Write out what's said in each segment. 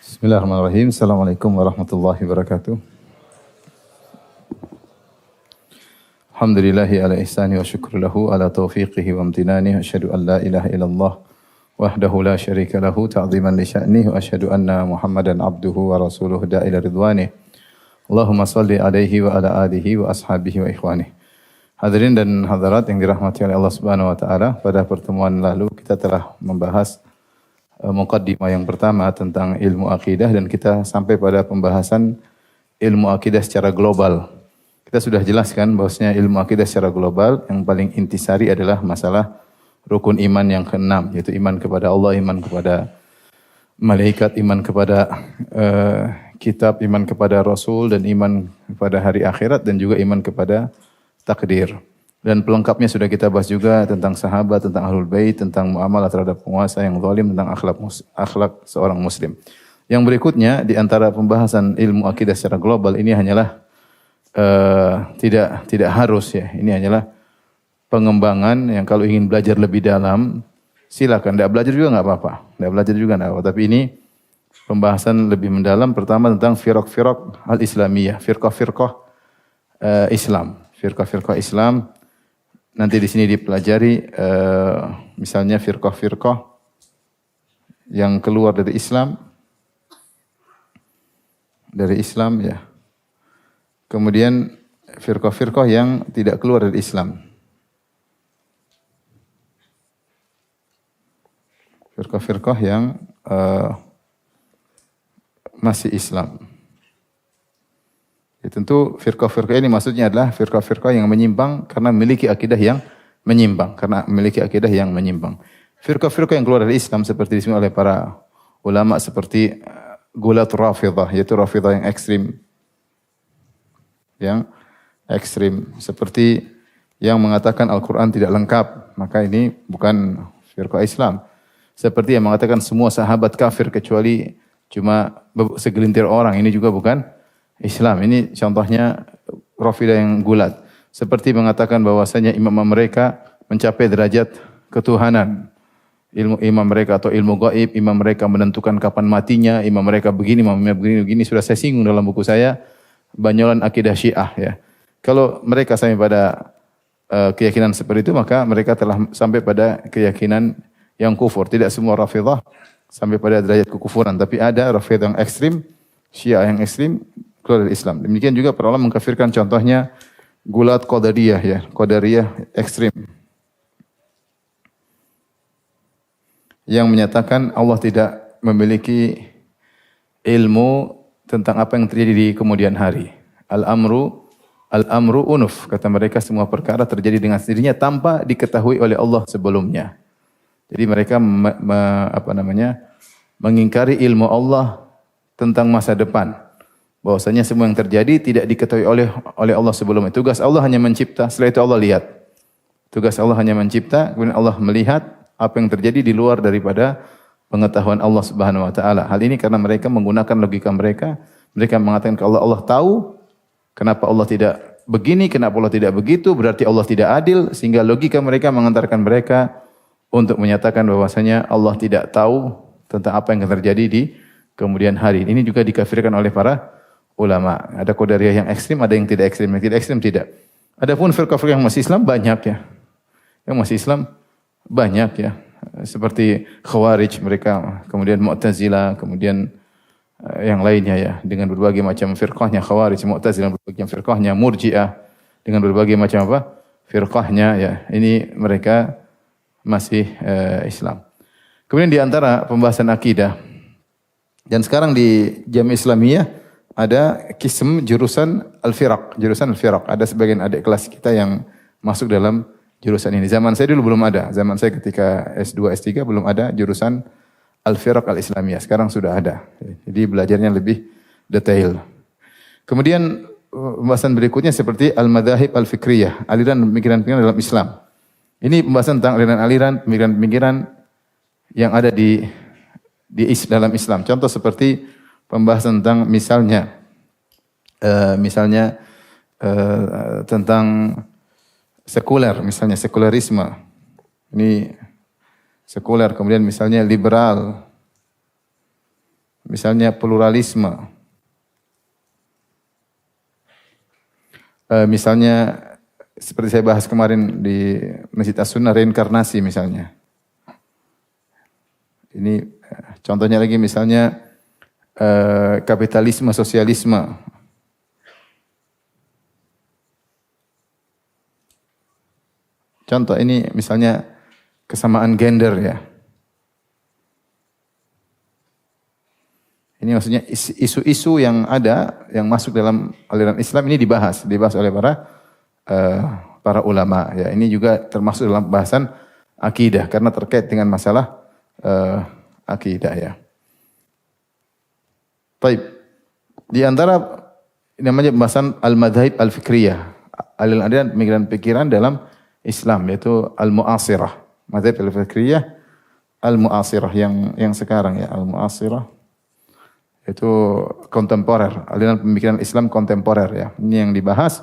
Bismillahirrahmanirrahim. Assalamualaikum warahmatullahi wabarakatuh. Alhamdulillahi ala ihsani wa syukru lahu ala taufiqihi wa amtinani. Asyhadu an la ilaha illallah wahdahu la syarika lahu ta'ziman li sya'nih. Wa asyhadu anna Muhammadan abduhu wa rasuluhu da'ila ridwanih. Allahumma salli alaihi wa ala alihi wa ashabihi wa ikhwanih. Hadirin dan hadirat yang dirahmati oleh Allah Subhanahu wa taala, pada pertemuan lalu kita telah membahas muqaddimah yang pertama tentang ilmu akidah dan kita sampai pada pembahasan ilmu akidah secara global. Kita sudah jelaskan bahwasanya ilmu akidah secara global yang paling intisari adalah masalah rukun iman yang keenam, yaitu iman kepada Allah, iman kepada malaikat, iman kepada kitab, iman kepada Rasul, dan iman kepada hari akhirat, dan juga iman kepada takdir. Dan pelengkapnya sudah kita bahas juga tentang sahabat, tentang ahlul bait, tentang muamalah terhadap penguasa yang zalim, tentang akhlak seorang muslim. Yang berikutnya di antara pembahasan ilmu akidah secara global ini hanyalah tidak harus ya. Ini hanyalah pengembangan yang kalau ingin belajar lebih dalam silakan. Tidak belajar juga enggak apa-apa. Tidak belajar juga enggak apa-apa. Tapi ini pembahasan lebih mendalam. Pertama tentang firaq-firaq al-islamiyah, firqah-firqah Islam, firqah-firqah Islam. Nanti di sini dipelajari misalnya firqah-firqah yang keluar dari Islam ya. Kemudian firqah-firqah yang tidak keluar dari Islam. Firqah-firqah yang masih Islam. Ya, tentu firqah-firqah ini maksudnya adalah firqah-firqah yang menyimpang karena memiliki akidah yang menyimpang. Firqah-firqah yang keluar dari Islam seperti disebut oleh para ulama seperti Gulatul Rafidah, yaitu Rafidah yang ekstrim. Seperti yang mengatakan Al-Quran tidak lengkap, maka ini bukan firqah Islam. Seperti yang mengatakan semua sahabat kafir kecuali cuma segelintir orang, ini juga bukan Islam. Ini contohnya Rafidah yang gulat. Seperti mengatakan bahwasanya imam mereka mencapai derajat ketuhanan. Ilmu imam mereka atau ilmu gaib, imam mereka menentukan kapan matinya, imam mereka begini, sudah saya singgung dalam buku saya Banyolan Akidah Syiah ya. Kalau mereka sampai pada keyakinan seperti itu, maka mereka telah sampai pada keyakinan yang kufur. Tidak semua Rafidah sampai pada derajat kekufuran, tapi ada Rafidah yang ekstrim, Syiah yang ekstrim keluar dari Islam. Demikian juga para ulama mengkafirkan contohnya Gulat Qadariyah ya, Qadariyah ekstrim. Yang menyatakan Allah tidak memiliki ilmu tentang apa yang terjadi di kemudian hari. Al-amru unuf, kata mereka semua perkara terjadi dengan sendirinya tanpa diketahui oleh Allah sebelumnya. Jadi mereka mengingkari ilmu Allah tentang masa depan. Bahwasanya semua yang terjadi tidak diketahui oleh Allah sebelumnya. Tugas Allah hanya mencipta, setelah itu Allah lihat. Tugas Allah hanya mencipta, kemudian Allah melihat apa yang terjadi di luar daripada pengetahuan Allah Subhanahu wa taala. Hal ini karena mereka menggunakan logika mereka. Mereka mengatakan kalau Allah tahu, kenapa Allah tidak begini, kenapa Allah tidak begitu, berarti Allah tidak adil, sehingga logika mereka mengantarkan mereka untuk menyatakan bahwasanya Allah tidak tahu tentang apa yang akan terjadi di kemudian hari. Ini juga dikafirkan oleh para ulama. Ada Qadariyah yang ekstrim, ada yang tidak ekstrim. Yang tidak ekstrim tidak. Adapun firqah-firqah yang masih Islam banyak ya. Yang masih Islam banyak ya. Seperti Khawarij mereka, kemudian Mu'tazilah, kemudian yang lainnya ya. Dengan berbagai macam firqahnya Khawarij, Mu'tazilah, berbagai macam firqahnya Murji'ah, dengan berbagai macam firqahnya ya. Ini mereka masih Islam. Kemudian di antara pembahasan akidah, dan sekarang di Jamiah Islamiyah ada kism jurusan al-firaq. Ada sebagian adik kelas kita yang masuk dalam jurusan ini. Zaman saya dulu belum ada. Zaman saya ketika S2, S3 belum ada jurusan al-firaq al-islamiyah. Sekarang sudah ada. Jadi belajarnya lebih detail. Kemudian pembahasan berikutnya seperti al-madhahib al-fikriyah, aliran pemikiran-pemikiran dalam Islam. Ini pembahasan tentang aliran pemikiran-pemikiran yang ada di dalam Islam. Contoh seperti pembahasan tentang misalnya tentang sekuler, misalnya sekularisme. Ini sekuler, kemudian misalnya liberal. misalnya pluralisme. Misalnya seperti saya bahas kemarin di Masjid As-Sunnah, reinkarnasi misalnya. Ini contohnya lagi misalnya kapitalisme, sosialisme. Contoh ini misalnya kesamaan gender ya. Ini maksudnya isu-isu yang ada, yang masuk dalam aliran Islam ini dibahas oleh para ulama. Ya, ini juga termasuk dalam bahasan akidah karena terkait dengan masalah akidah ya. Baik. Di antara namanya pembahasan al-madhhab al-fikriyah, aliran pemikiran pikiran dalam Islam yaitu al-mu'asirah. Madhhab al-fikriyah al-mu'asirah yang sekarang ya, al-mu'asirah itu kontemporer, aliran pemikiran Islam kontemporer ya. Ini yang dibahas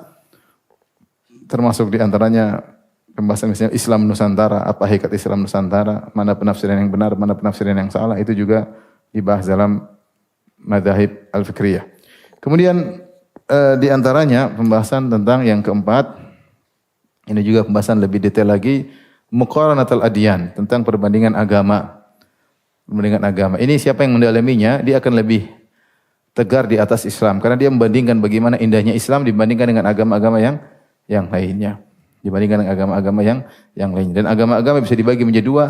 termasuk di antaranya pembahasan misalnya Islam Nusantara, apa hakikat Islam Nusantara, mana penafsiran yang benar, mana penafsiran yang salah, itu juga dibahas dalam madzhab al-fikriyah. Kemudian di antaranya pembahasan tentang yang keempat, ini juga pembahasan lebih detail lagi, muqaranatul adyan, tentang perbandingan agama. Perbandingan agama. Ini siapa yang mendalaminya, dia akan lebih tegar di atas Islam karena dia membandingkan bagaimana indahnya Islam dibandingkan dengan agama-agama yang lainnya. Dibandingkan dengan agama-agama yang lainnya. Dan agama-agama bisa dibagi menjadi dua,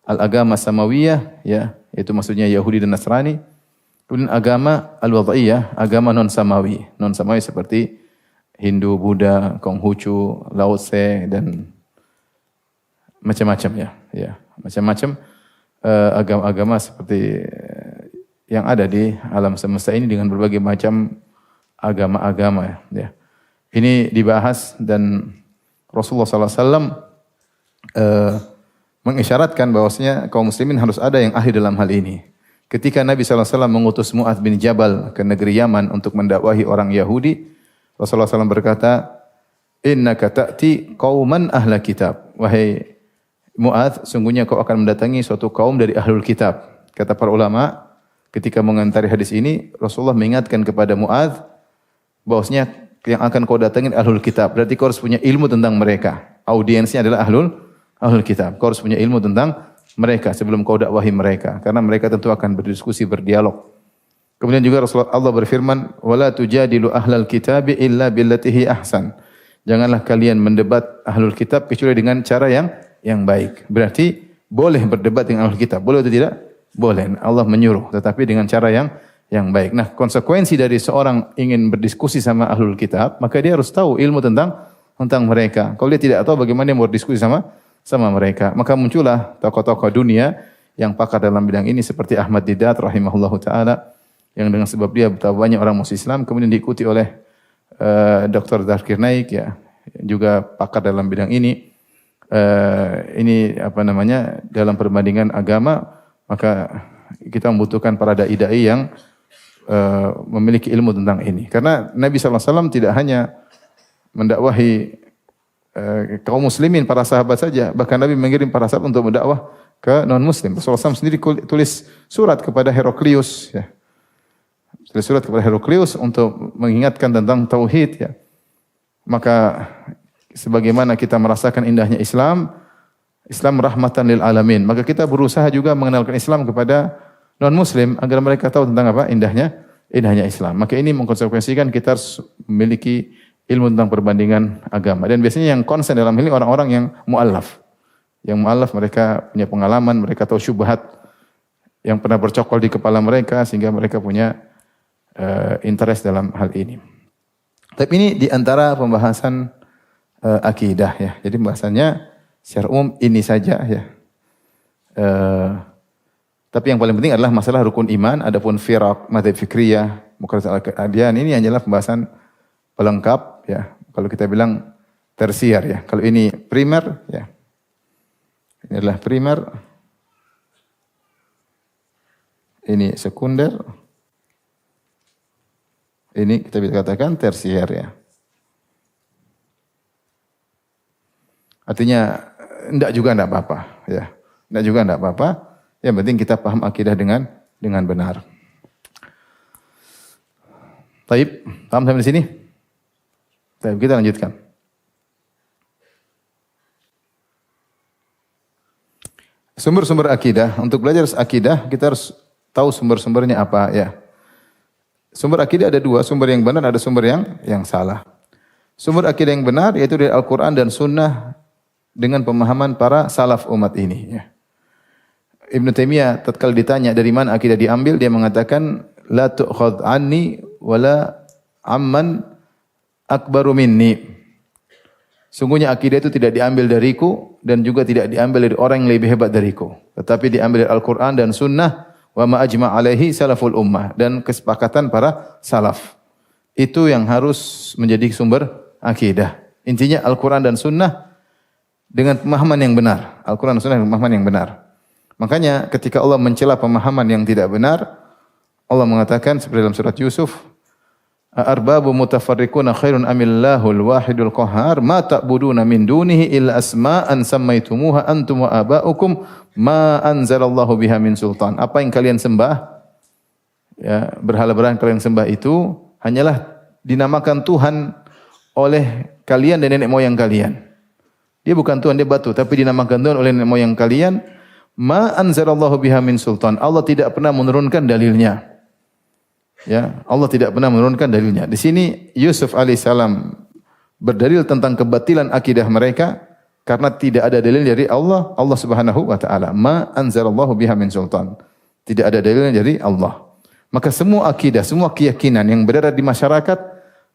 al-agama samawiyah ya, itu maksudnya Yahudi dan Nasrani. Kemudian agama al-wad'iyah, agama non samawi. Non samawi seperti Hindu, Buddha, Konghucu, Lao Tse dan macam-macam ya. Ya, macam-macam agama-agama seperti yang ada di alam semesta ini dengan berbagai macam agama-agama ya. Ini dibahas dan Rasulullah SAW mengisyaratkan bahwasanya kaum muslimin harus ada yang ahli dalam hal ini. Ketika Nabi SAW mengutus Mu'adz bin Jabal ke negeri Yaman untuk mendakwahi orang Yahudi, Rasulullah SAW berkata, "Innaka ta'ti qauman ahla kitab." Wahai Mu'adz, sungguhnya kau akan mendatangi suatu kaum dari ahlul kitab. Kata para ulama, ketika mengantari hadis ini, Rasulullah mengingatkan kepada Mu'adz bahwasanya yang akan kau datangin ahlul kitab. Berarti kau harus punya ilmu tentang mereka. Audiensnya adalah ahlul kitab. Kau harus punya ilmu tentang mereka sebelum kau dakwahi mereka, karena mereka tentu akan berdiskusi, berdialog. Kemudian juga Rasulullah Allah berfirman, "Wala tujadilu ahlal kitabi illa billati hi ahsan." Janganlah kalian mendebat ahlul kitab kecuali dengan cara yang baik. Berarti boleh berdebat dengan ahlul kitab, boleh atau tidak? Boleh. Allah menyuruh, tetapi dengan cara yang baik. Nah, konsekuensi dari seorang ingin berdiskusi sama ahlul kitab, maka dia harus tahu ilmu tentang mereka. Kalau dia tidak tahu bagaimana dia mau berdiskusi sama mereka, maka muncullah tokoh-tokoh dunia yang pakar dalam bidang ini seperti Ahmad Didat rahimahullahu taala, yang dengan sebab dia betapa banyak orang masuk Islam kemudian diikuti oleh Dr. Zakir Naik ya, juga pakar dalam bidang ini. Ini dalam perbandingan agama, maka kita membutuhkan para dai-dai yang memiliki ilmu tentang ini. Karena Nabi SAW tidak hanya mendakwahi kaum muslimin, para sahabat saja, bahkan Nabi mengirim para sahabat untuk mendakwah ke non-muslim. Rasulullah SAW sendiri tulis surat kepada Heraklius ya. Tulis surat kepada Heraklius untuk mengingatkan tentang tauhid ya. Maka sebagaimana kita merasakan indahnya Islam, Islam rahmatan lil alamin, maka kita berusaha juga mengenalkan Islam kepada non-muslim agar mereka tahu tentang apa indahnya Islam. Maka ini mengkonsekuensikan kita harus memiliki ilmu tentang perbandingan agama. Dan biasanya yang konsen dalam ini orang-orang yang mu'allaf. Yang mu'allaf mereka punya pengalaman, mereka tahu syubhat yang pernah bercokol di kepala mereka sehingga mereka punya interest dalam hal ini. Tapi ini di antara pembahasan akidah ya. Jadi pembahasannya secara umum ini saja ya. Tapi yang paling penting adalah masalah rukun iman, adapun firaq, madzhab fikriyah, muqarraratul adyan ini hanyalah pembahasan pelengkap ya. Kalau kita bilang tersier ya. Kalau ini primer ya. Ini adalah primer. Ini sekunder. Ini kita bisa katakan tersier ya. Artinya enggak juga enggak apa-apa ya. Enggak juga enggak apa-apa. Yang penting kita paham akidah dengan benar. Taib, paham sampai di sini? Taib, kita lanjutkan. Sumber-sumber akidah. Untuk belajar akidah, kita harus tahu sumber-sumbernya apa ya. Sumber akidah ada dua, sumber yang benar, ada sumber yang salah. Sumber akidah yang benar yaitu dari Al-Quran dan Sunnah dengan pemahaman para salaf umat ini. Ya. Ibn Taimiyah tatkala ditanya dari mana akidah diambil, dia mengatakan la tu'khadh anni wala amman akbaru minni. Sungguhnya akidah itu tidak diambil dariku dan juga tidak diambil dari orang yang lebih hebat dariku, tetapi diambil dari Al-Quran dan Sunnah wa ma ajma' alaihi salaful ummah, dan kesepakatan para salaf. Itu yang harus menjadi sumber akidah. Intinya Al-Quran dan Sunnah dengan pemahaman yang benar. Al-Quran dan Sunnah dengan pemahaman yang benar. Makanya ketika Allah mencela pemahaman yang tidak benar, Allah mengatakan seperti dalam surat Yusuf, "Arbabu mutafarriquna khairun amillahul wahidul qahhar ma ta'buduna min dunihi illa asma'an sammaitumuha antum wa aba'ukum ma anzalallahu biha min sultan." Apa yang kalian sembah, ya, berhala-berhala yang kalian sembah itu hanyalah dinamakan Tuhan oleh kalian dan nenek moyang kalian. Dia bukan Tuhan, dia batu, tapi dinamakan Tuhan oleh nenek moyang kalian. Ma anzalallahu biha min sultan. Allah tidak pernah menurunkan dalilnya. Ya, Allah tidak pernah menurunkan dalilnya. Di sini Yusuf alaihissalam berdalil tentang kebatilan akidah mereka karena tidak ada dalil dari Allah, Allah Subhanahu wa taala. Ma anzalallahu biha min sultan. Tidak ada dalilnya dari Allah. Maka semua akidah, semua keyakinan yang berada di masyarakat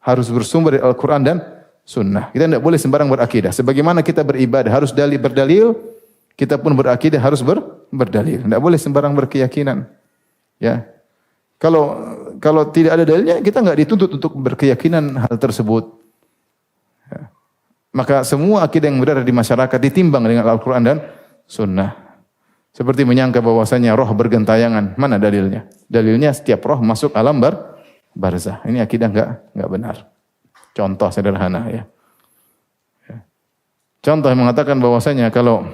harus bersumber dari Al-Quran dan Sunnah. Kita tidak boleh sembarang berakidah. Sebagaimana kita beribadah harus berdalil, kita pun berakidah harus berdalil. Tidak boleh sembarang berkeyakinan. Ya, kalau tidak ada dalilnya, kita nggak dituntut untuk berkeyakinan hal tersebut. Ya. Maka semua akidah yang berada di masyarakat ditimbang dengan Al-Quran dan Sunnah. Seperti menyangka bahwasanya roh bergentayangan, mana dalilnya? Dalilnya setiap roh masuk alam barzah. Ini akidah enggak benar. Contoh sederhana ya. Contoh yang mengatakan bahwasanya kalau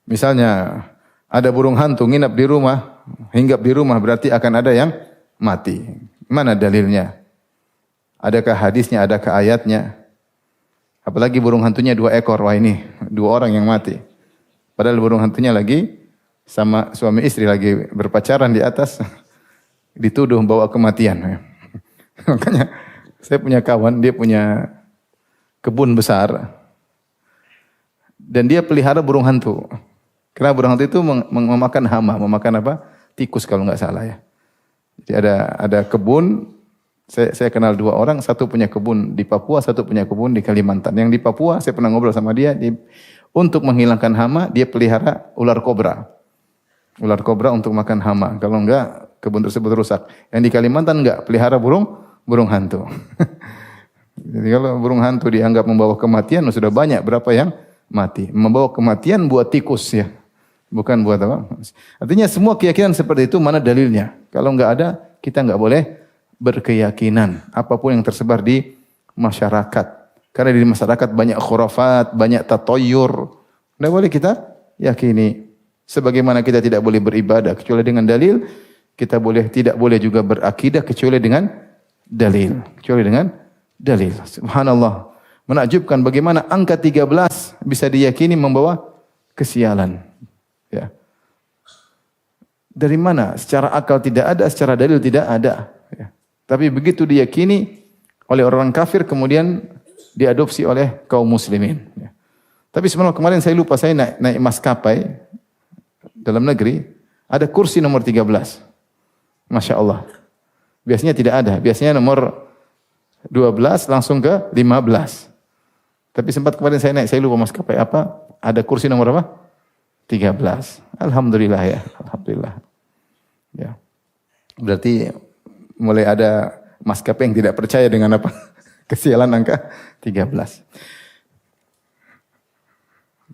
misalnya ada burung hantu nginap di rumah, hinggap di rumah, berarti akan ada yang mati. Mana dalilnya? Adakah hadisnya, adakah ayatnya? Apalagi burung hantunya 2 ekor, wah ini 2 orang yang mati. Padahal burung hantunya lagi sama suami istri lagi berpacaran di atas, dituduh bawa kematian. Makanya saya punya kawan, dia punya kebun besar dan dia pelihara burung hantu. Karena burung hantu itu memakan hama, memakan apa? Tikus kalau nggak salah ya. Jadi ada kebun, saya kenal 2 orang, satu punya kebun di Papua, satu punya kebun di Kalimantan. Yang di Papua saya pernah ngobrol sama dia, untuk menghilangkan hama dia pelihara ular kobra. Ular kobra untuk makan hama. Kalau enggak kebun tersebut rusak. Yang di Kalimantan enggak, pelihara burung hantu. Jadi kalau burung hantu dianggap membawa kematian, sudah banyak berapa yang mati. Membawa kematian buat tikus ya. Bukan buat apa? Artinya semua keyakinan seperti itu mana dalilnya? Kalau enggak ada, kita enggak boleh berkeyakinan apapun yang tersebar di masyarakat. Karena di masyarakat banyak khurafat, banyak tatoyur. Tidak boleh kita yakini. Sebagaimana kita tidak boleh beribadah kecuali dengan dalil, kita tidak boleh juga berakidah kecuali dengan dalil. Kecuali dengan dalil. Subhanallah. Menakjubkan bagaimana angka 13 bisa diyakini membawa kesialan. Ya. Dari mana? Secara akal tidak ada, secara dalil tidak ada. Ya. Tapi begitu diyakini oleh orang kafir, kemudian diadopsi oleh kaum muslimin. Ya. Tapi sebenarnya kemarin saya lupa, saya naik maskapai dalam negeri, ada kursi nomor 13. Masya Allah. Biasanya tidak ada. Biasanya nomor 12 langsung ke 15. Tapi sempat kemarin saya naik, saya lupa maskapai apa, ada kursi nomor apa? 13. Alhamdulillah ya. Alhamdulillah. Ya. Berarti mulai ada maskapai yang tidak percaya dengan apa? Kesialan angka 13.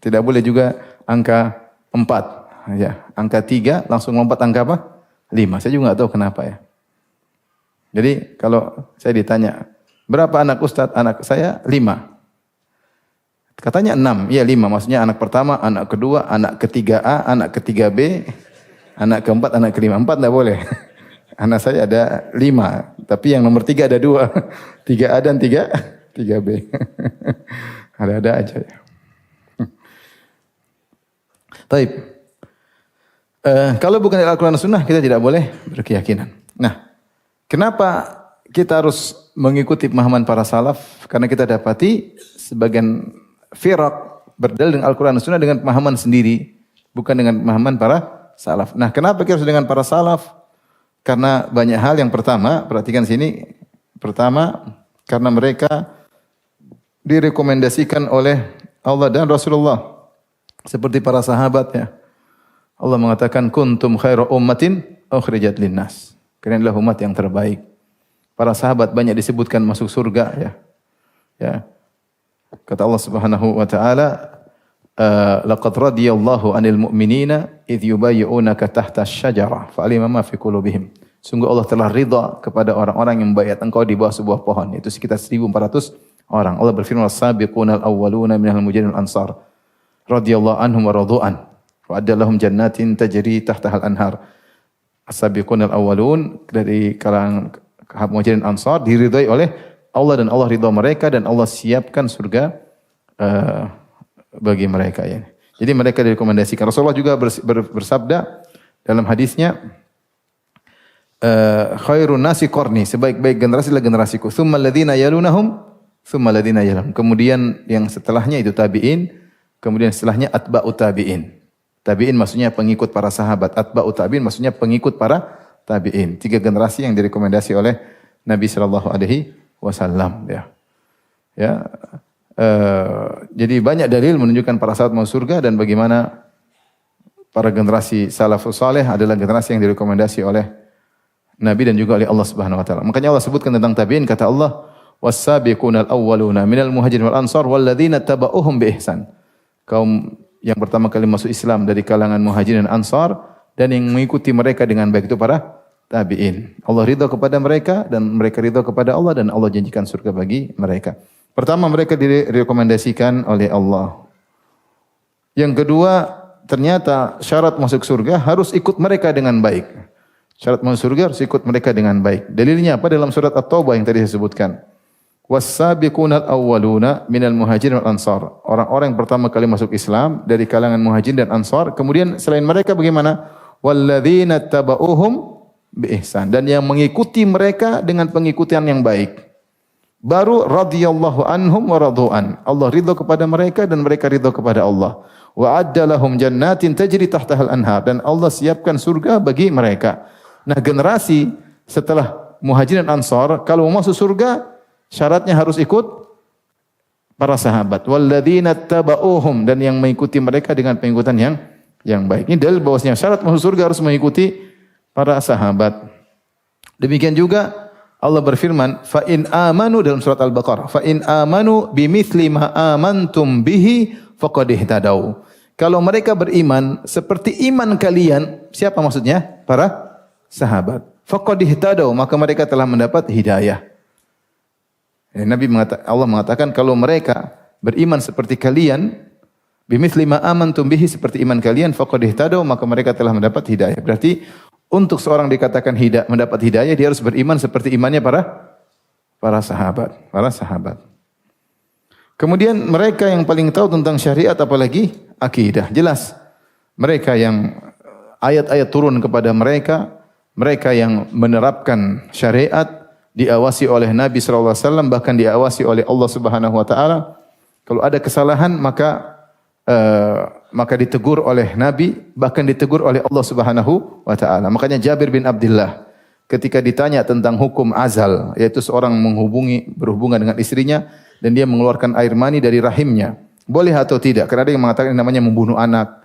Tidak boleh juga angka 4. Ya, angka 3 langsung lompat angka apa? 5. Saya juga enggak tahu kenapa ya. Jadi kalau saya ditanya, berapa anak Ustadz? Anak saya 5. Katanya 6. Iya 5. Maksudnya anak pertama, anak kedua, anak ketiga A, anak ketiga B, anak keempat, anak kelima. 4 enggak boleh. Anak saya ada 5, tapi yang nomor 3 ada 2. 3A dan 3B. Ada-ada aja ya. Taib. Kalau bukan dari Al-Quran dan Sunnah, kita tidak boleh berkeyakinan. Nah, kenapa kita harus mengikuti pemahaman para salaf? Karena kita dapati sebagian firaq berdalil dengan Al-Quran dan Sunnah dengan pemahaman sendiri, bukan dengan pemahaman para salaf. Nah, kenapa kita harus dengan para salaf? Karena banyak hal. Yang pertama, perhatikan sini. Pertama, karena mereka direkomendasikan oleh Allah dan Rasulullah. Seperti para sahabat ya. Allah mengatakan kuntum khairu ummatin ukhrijat linnas. Kalian adalah umat yang terbaik. Para sahabat banyak disebutkan masuk surga ya. Ya. Kata Allah Subhanahu wa taala, laqad radiyallahu 'anil mu'minina idh yubayyi'unaka tahta asy-syajarah fa'alima ma fi qulubihim. Sungguh Allah telah ridha kepada orang-orang yang membayat engkau di bawah sebuah pohon. Itu sekitar 1.400 orang. Allah berfirman, "As-sabiqunal awwaluna minal muhajirin wal ansar radhiyallahu anhum wa radu'an wa adallahum jannatin tajri tahtahal anhar." As-sabiqunal awwalun dari kalangan muhajirin ansar diridhai oleh Allah dan Allah ridha mereka dan Allah siapkan surga bagi mereka ya. Jadi mereka direkomendasikan. Rasulullah juga bersabda dalam hadisnya, khairun nasi qarni, sebaik-baik generasi adalah generasiku. Tsummal ladzina yalunahum, tsummal ladzina yalunhum. Kemudian yang setelahnya itu tabi'in, kemudian setelahnya atba'ut tabi'in. Tabi'in maksudnya pengikut para sahabat, atba'ut tabi'in maksudnya pengikut para tabi'in. 3 generasi yang direkomendasi oleh Nabi sallallahu alaihi wasallam ya. Ya. Jadi banyak dalil menunjukkan para sahabat masuk surga dan bagaimana para generasi salafus saleh adalah generasi yang direkomendasi oleh Nabi dan juga oleh Allah Subhanahu wa taala. Makanya Allah sebutkan tentang tabi'in, kata Allah, "Was-sabiqunal awwaluna minal muhajirin wal ansar walladzina tabauhum bi ihsan." Kaum yang pertama kali masuk Islam dari kalangan muhajirin dan ansar dan yang mengikuti mereka dengan baik itu para tabi'in. Allah ridha kepada mereka dan mereka ridha kepada Allah dan Allah janjikan surga bagi mereka. Pertama, mereka direkomendasikan oleh Allah. Yang kedua, ternyata syarat masuk surga harus ikut mereka dengan baik. Syarat masuk surga harus ikut mereka dengan baik. Dalilnya apa? Dalam surat At-Taubah yang tadi saya sebutkan. Was-sabiqunal awwaluna minal muhajirin wal ansar. Orang-orang yang pertama kali masuk Islam dari kalangan muhajirin dan ansar. Kemudian selain mereka bagaimana? Walladzina tabauhum bi ihsan. Dan yang mengikuti mereka dengan pengikutan yang baik. Baru radhiyallahu anhum wa radu'an. Allah ridha kepada mereka dan mereka ridha kepada Allah. Wa addalahum jannatin tajri tahtahal anhar. Dan Allah siapkan surga bagi mereka. Nah, generasi setelah muhajirin ansar kalau mau masuk surga syaratnya harus ikut para sahabat. Walladzina tabauhum, dan yang mengikuti mereka dengan pengikutan yang baik. Ini dalil bahwasanya syarat masuk surga harus mengikuti para sahabat. Demikian juga Allah berfirman, fa in amanu dalam surat Al-Baqarah, fa in amanu bimithli ma amantum bihi faqad ihtadau. Kalau mereka beriman seperti iman kalian, siapa maksudnya? Para sahabat. Faqad ihtadau, maka mereka telah mendapat hidayah. Allah mengatakan kalau mereka beriman seperti kalian, bimithli ma amantum bihi, seperti iman kalian, faqad ihtadau, maka mereka telah mendapat hidayah. Berarti untuk seorang dikatakan mendapat hidayah, dia harus beriman seperti imannya para sahabat. Kemudian mereka yang paling tahu tentang syariat apalagi akidah. Jelas mereka yang ayat-ayat turun kepada mereka, mereka yang menerapkan syariat, diawasi oleh Nabi SAW, bahkan diawasi oleh Allah Subhanahu wa taala. Kalau ada kesalahan maka ditegur oleh Nabi, bahkan ditegur oleh Allah Subhanahu wa taala. Makanya Jabir bin Abdullah ketika ditanya tentang hukum azal, yaitu seorang berhubungan dengan istrinya dan dia mengeluarkan air mani dari rahimnya, boleh atau tidak? Karena ada yang mengatakan namanya membunuh anak.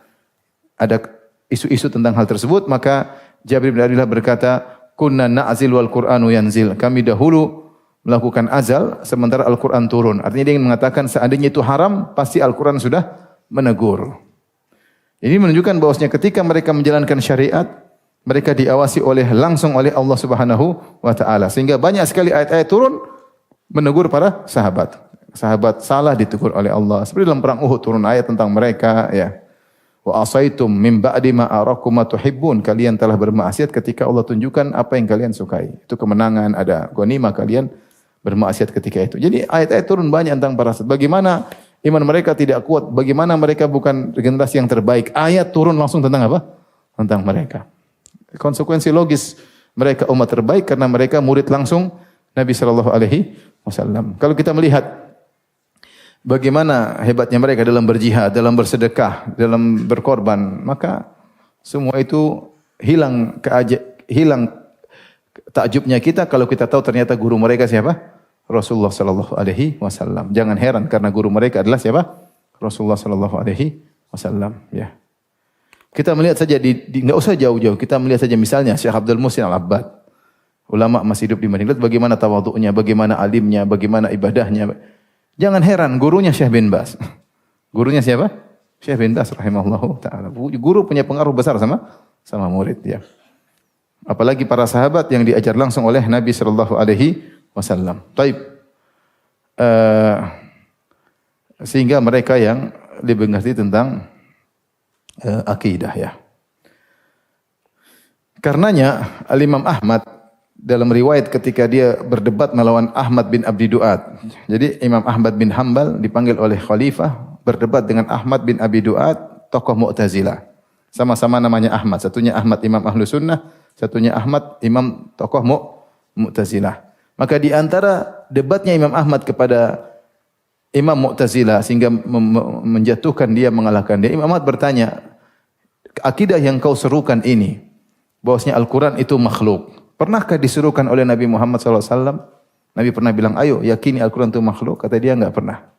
Ada isu-isu tentang hal tersebut, maka Jabir bin Abdullah berkata, "Kunna na'zil wal Qur'anu yanzil." Kami dahulu melakukan azal sementara Al-Qur'an turun. Artinya dia ingin mengatakan seandainya itu haram, pasti Al-Qur'an sudah menegur. Ini menunjukkan bahwasanya ketika mereka menjalankan syariat, mereka diawasi langsung oleh Allah Subhanahu wa taala. Sehingga banyak sekali ayat-ayat turun menegur para sahabat. Sahabat salah ditegur oleh Allah. Seperti dalam perang Uhud turun ayat tentang mereka ya. Wa asaitum min ba'di ma arakum ma tuhibbun. Kalian telah bermaksiat ketika Allah tunjukkan apa yang kalian sukai. Itu kemenangan, ada ghanimah, kalian bermaksiat ketika itu. Jadi ayat-ayat turun banyak tentang para sahabat. Bagaimana iman mereka tidak kuat, bagaimana mereka bukan generasi yang terbaik. Ayat turun langsung tentang apa? Tentang mereka. Konsekuensi logis mereka umat terbaik karena mereka murid langsung Nabi sallallahu alaihi wasallam. Kalau kita melihat bagaimana hebatnya mereka dalam berjihad, dalam bersedekah, dalam berkorban, maka semua itu hilang takjubnya kita kalau kita tahu ternyata guru mereka siapa? Rasulullah sallallahu alaihi wasallam. Jangan heran karena guru mereka adalah siapa? Rasulullah sallallahu alaihi wasallam, ya. Kita melihat saja enggak usah jauh-jauh, kita melihat saja misalnya Syekh Abdul Muhsin Al-Abbad. Ulama masih hidup di Madinah, bagaimana tawadhu'nya, bagaimana alimnya, bagaimana ibadahnya. Jangan heran, gurunya Syekh bin Baz. Gurunya siapa? Syekh bin Baz rahimahullahu taala. Guru punya pengaruh besar sama murid, ya. Apalagi para sahabat yang diajar langsung oleh Nabi sallallahu alaihi wasallam. Taib. Sehingga mereka yang lebih mengerti tentang akidah, ya. Karenanya Al-Imam Ahmad dalam riwayat ketika dia berdebat melawan Ahmad bin Abdi Duat. Jadi Imam Ahmad bin Hanbal dipanggil oleh khalifah berdebat dengan Ahmad bin Abi Duat, tokoh Mu'tazilah. Sama-sama namanya Ahmad. Satunya Ahmad Imam Ahlu Sunnah, satunya Ahmad Imam tokoh Mu'tazilah. Maka di antara debatnya Imam Ahmad kepada Imam Mu'tazilah sehingga menjatuhkan dia, mengalahkan dia, Imam Ahmad bertanya, akidah yang kau serukan ini, bahwasanya Al-Quran itu makhluk, pernahkah diserukan oleh Nabi Muhammad SAW? Nabi pernah bilang, ayo yakini Al-Quran itu makhluk? Kata dia, enggak pernah.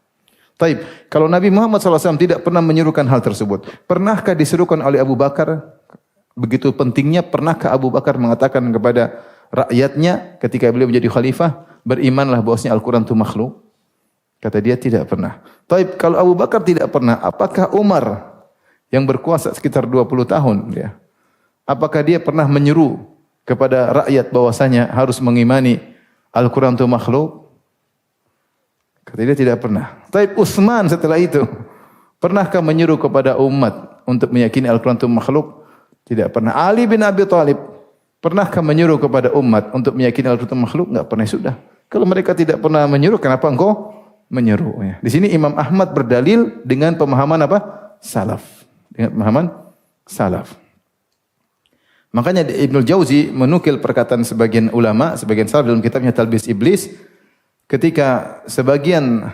Taib, kalau Nabi Muhammad SAW tidak pernah menyerukan hal tersebut, pernahkah diserukan oleh Abu Bakar? Begitu pentingnya, pernahkah Abu Bakar mengatakan kepada rakyatnya ketika beliau menjadi khalifah, berimanlah bahwasanya Al-Quran itu makhluk? Kata dia, tidak pernah. Taib, kalau Abu Bakar tidak pernah, apakah Umar yang berkuasa sekitar 20 tahun, ya, apakah dia pernah menyeru kepada rakyat bahwasanya harus mengimani Al-Quran itu makhluk? Kata dia, tidak pernah. Taib, Utsman setelah itu, pernahkah menyeru kepada umat untuk meyakini Al-Quran itu makhluk? Tidak pernah. Ali bin Abi Thalib, pernahkah menyeru kepada umat untuk meyakini Al-Quran itu makhluk? Enggak pernah, sudah. Kalau mereka tidak pernah menyeru, kenapa engkau menyeru? Ya. Di sini Imam Ahmad berdalil dengan pemahaman apa? Salaf. Dengan pemahaman salaf. Makanya Ibnul Jauzi menukil perkataan sebagian ulama, sebagian salaf dalam kitabnya Talbis Iblis, ketika sebagian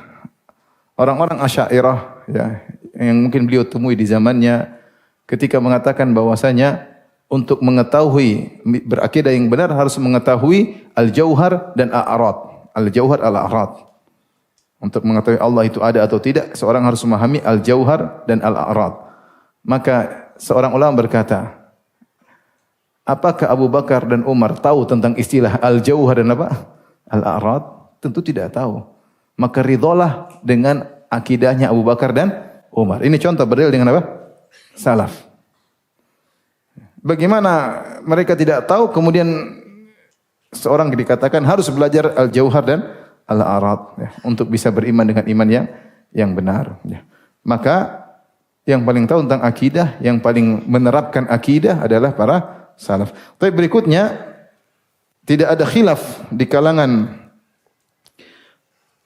orang-orang Asy'ariyah, ya, yang mungkin beliau temui di zamannya, ketika mengatakan bahwasanya untuk mengetahui berakidah yang benar harus mengetahui al-jauhar dan al-a'rad. Al-jauhar al-a'rad. Untuk mengetahui Allah itu ada atau tidak, seorang harus memahami al-jauhar dan al-a'rad. Maka seorang ulama berkata, apakah Abu Bakar dan Umar tahu tentang istilah al-jauhar dan apa? Al-a'rad? Tentu tidak tahu. Maka ridholah dengan akidahnya Abu Bakar dan Umar. Ini contoh berdalil dengan apa? Salaf. Bagaimana mereka tidak tahu, kemudian seorang dikatakan harus belajar al-jauhar dan al-a'rad, ya, untuk bisa beriman dengan iman yang benar. Ya. Maka yang paling tahu tentang akidah, yang paling menerapkan akidah adalah para salaf. Tapi berikutnya, tidak ada khilaf di kalangan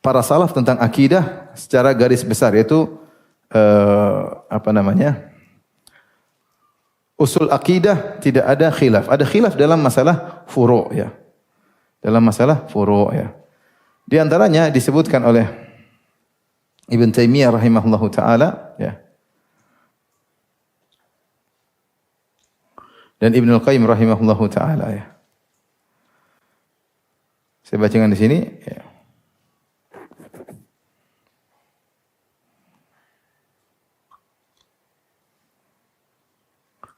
para salaf tentang akidah secara garis besar, yaitu usul akidah tidak ada khilaf. Ada khilaf dalam masalah furu', ya. Dalam masalah furu', ya. Di antaranya disebutkan oleh Ibn Taimiyah rahimahullahu taala, ya. Dan Ibnul Qayyim rahimahullahu taala, ya. Saya bacakan di sini, ya.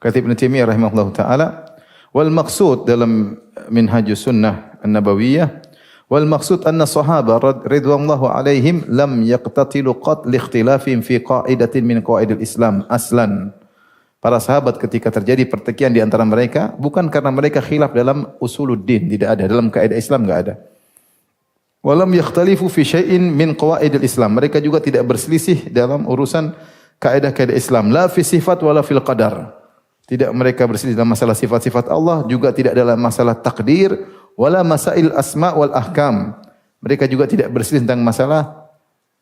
Kata Ibn Taimiyah rahimahullahu taala, wal maqsud dalam Minhajus Sunnah An-Nabawiyah, wal maqsud anna sahaba ridwanullahu alaihim lam yaqtatilu qat li ikhtilafihim fi qa'idatin min qawaidil Islam aslan. Para sahabat ketika terjadi pertikaian di antara mereka bukan karena mereka khilaf dalam usuluddin, tidak ada, dalam kaidah Islam enggak ada. Walam yakhtalifu fi syai'in min qawaidil Islam. Mereka juga tidak berselisih dalam urusan kaidah-kaidah Islam, la fi sifat wala fil qadar. Tidak mereka berselisih dalam masalah sifat-sifat Allah, juga tidak dalam masalah takdir, wala masail asma wal ahkam. Mereka juga tidak berselisih tentang masalah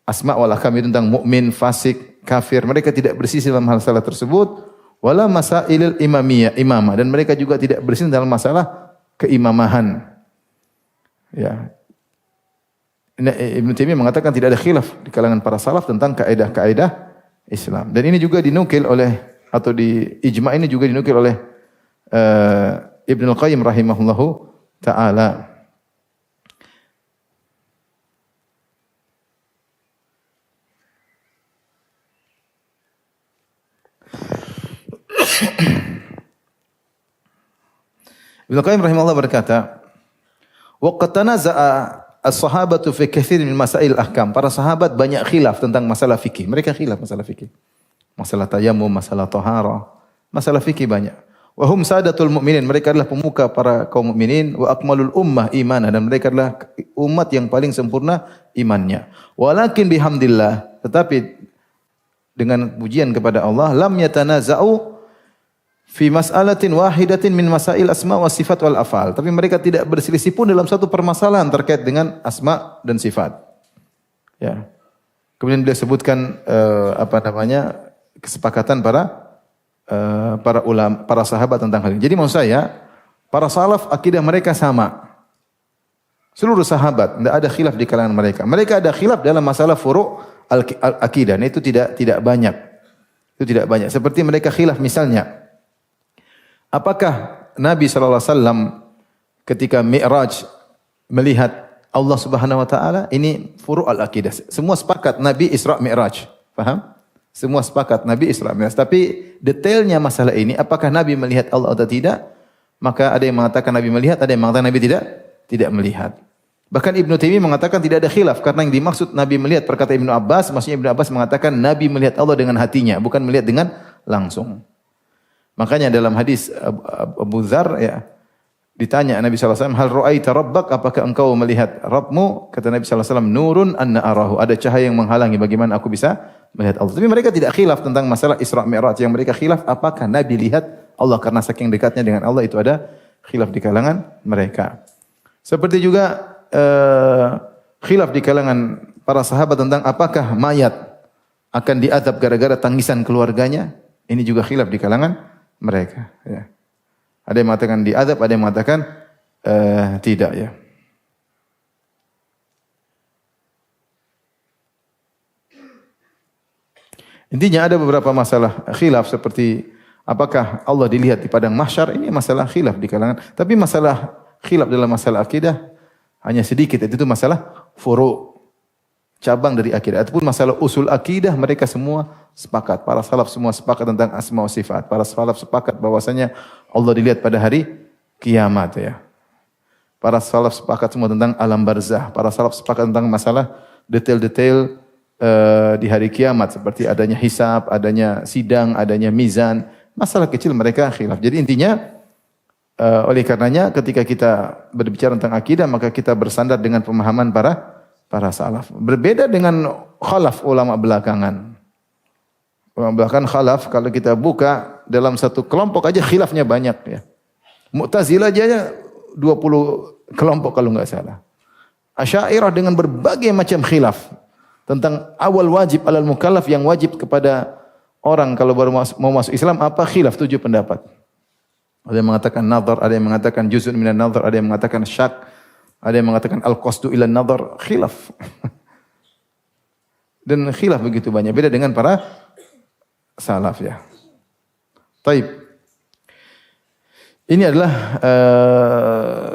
asma wal ahkam, itu tentang mukmin, fasik, kafir. Mereka tidak berselisih dalam masalah tersebut. Wala masailil imamah, dan mereka juga tidak berselisih dalam masalah keimamahan. Ya. Ibnu Taimiyah mengatakan tidak ada khilaf di kalangan para salaf tentang kaidah-kaidah Islam. Dan ini juga dinukil oleh, atau di ijma' ini juga dinukil oleh Ibnu Al-Qayyim rahimahullahu taala. Ibnu Qayyim rahimahullah berkata, wa qad tanaza'a as-sahabatu fi katsir min masail ahkam. Para sahabat banyak khilaf tentang masalah fikih. Mereka khilaf masalah fikih. Masalah tayammum, masalah taharah, masalah fikih banyak. Wa hum sadatul mu'minin, mereka adalah pemuka para kaum mukminin, wa akmalul ummah imanah, dan mereka adalah umat yang paling sempurna imannya. Walakin bihamdillah, tetapi dengan pujian kepada Allah, lam yatanaza'u fi mas'alatin wahidatin min masail asma wa sifat wal afal. Tapi mereka tidak berselisih pun dalam satu permasalahan terkait dengan asma dan sifat. Ya. Kemudian beliau sebutkan kesepakatan para ulama, para sahabat tentang hal ini. Jadi maksud saya, para salaf akidah mereka sama. Seluruh sahabat, tidak ada khilaf di kalangan mereka. Mereka ada khilaf dalam masalah furu' al-akidah. Itu tidak banyak. Itu tidak banyak. Seperti mereka khilaf misalnya, apakah Nabi SAW ketika Mi'raj melihat Allah Subhanahu wa taala, ini furu' al-akidah. Semua sepakat Nabi Isra Mi'raj. Paham? Semua sepakat Nabi Isra Mi'raj. Tapi detailnya masalah ini, apakah Nabi melihat Allah atau tidak? Maka ada yang mengatakan Nabi melihat, ada yang mengatakan Nabi tidak melihat. Bahkan Ibnu Taimiyah mengatakan tidak ada khilaf, karena yang dimaksud Nabi melihat, perkata Ibnu Abbas, maksudnya Ibnu Abbas mengatakan Nabi melihat Allah dengan hatinya, bukan melihat dengan langsung. Makanya dalam hadis Abu Dzar, ya, ditanya Nabi SAW, hal ra'aita rabbak, apakah engkau melihat Rabbmu? Kata Nabi SAW, nurun anna arahu, ada cahaya yang menghalangi bagaimana aku bisa melihat Allah. Tapi mereka tidak khilaf tentang masalah Isra Mi'raj. Yang mereka khilaf, apakah Nabi lihat Allah, karena saking dekatnya dengan Allah, itu ada khilaf di kalangan mereka. Seperti juga khilaf di kalangan para sahabat tentang apakah mayat akan diazab gara-gara tangisan keluarganya. Ini juga khilaf di kalangan mereka. Ya. Ada yang mengatakan diazab, ada yang mengatakan tidak. Ya. Intinya ada beberapa masalah khilaf seperti apakah Allah dilihat di padang mahsyar, ini masalah khilaf di kalangan. Tapi masalah khilaf dalam masalah akidah hanya sedikit, itu masalah furu', cabang dari akidah. Ataupun masalah usul akidah mereka semua sepakat. Para salaf semua sepakat tentang asma wa sifat. Para salaf sepakat bahwasanya Allah dilihat pada hari kiamat, ya. Para salaf sepakat semua tentang alam barzah. Para salaf sepakat tentang masalah detail-detail di hari kiamat, seperti adanya hisab, adanya sidang, adanya mizan. Masalah kecil mereka khilaf. Jadi intinya, oleh karenanya ketika kita berbicara tentang akidah, maka kita bersandar dengan pemahaman para salaf. Berbeda dengan khalaf ulama belakangan. Ulama belakangan khalaf, kalau kita buka dalam satu kelompok aja khilafnya banyak, ya. Mu'tazilah aja 20 kelompok kalau enggak salah. Asy'ariyah dengan berbagai macam khilaf tentang awal wajib alal mukallaf, yang wajib kepada orang kalau baru mau masuk Islam apa, khilaf 7 pendapat. Ada yang mengatakan nazar, ada yang mengatakan juz'un minan nazar, ada yang mengatakan syak, ada yang mengatakan al-qasdu ila nazar, khilaf. Dan khilaf begitu banyak, beda dengan para salaf, ya. Taib. Ini adalah